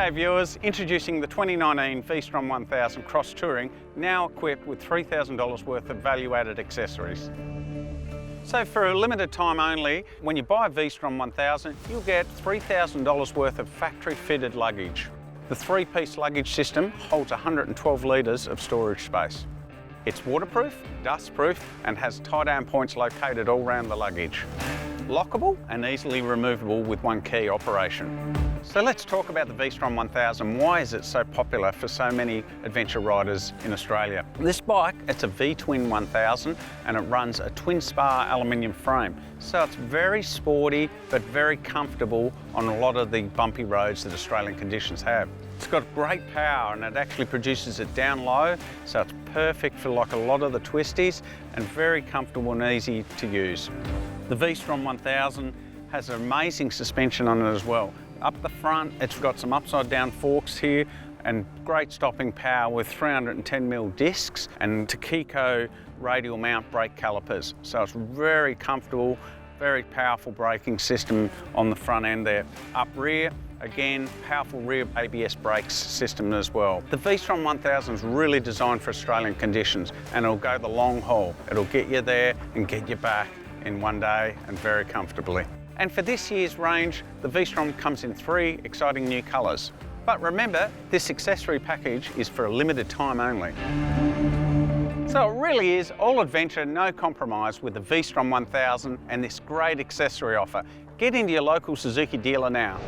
G'day viewers, introducing the 2019 V-Strom 1000 Cross Touring, now equipped with $3,000 worth of value-added accessories. So for a limited time only, when you buy a V-Strom 1000, you'll get $3,000 worth of factory-fitted luggage. The three-piece luggage system holds 112 litres of storage space. It's waterproof, dustproof, and has tie-down points located all around the luggage. Lockable and easily removable with one key operation. So let's talk about the V-Strom 1000. Why is it so popular for so many adventure riders in Australia? This bike, it's a V-twin 1000 and it runs a twin spar aluminium frame. So it's very sporty but very comfortable on a lot of the bumpy roads that Australian conditions have. It's got great power and it actually produces it down low, so it's perfect for like a lot of the twisties and very comfortable and easy to use. The V-Strom 1000 has an amazing suspension on it as well. Up the front, it's got some upside down forks here and great stopping power with 310mm discs and Takiko radial mount brake calipers. So it's very comfortable, very powerful braking system on the front end there. Up rear, again, powerful rear ABS brakes system as well. The V-Strom 1000 is really designed for Australian conditions and it'll go the long haul. It'll get you there and get you back in one day and very comfortably. And for this year's range, the V-Strom comes in 3 exciting new colours. But remember, this accessory package is for a limited time only. So it really is all adventure, no compromise with the V-Strom 1000 and this great accessory offer. Get into your local Suzuki dealer now.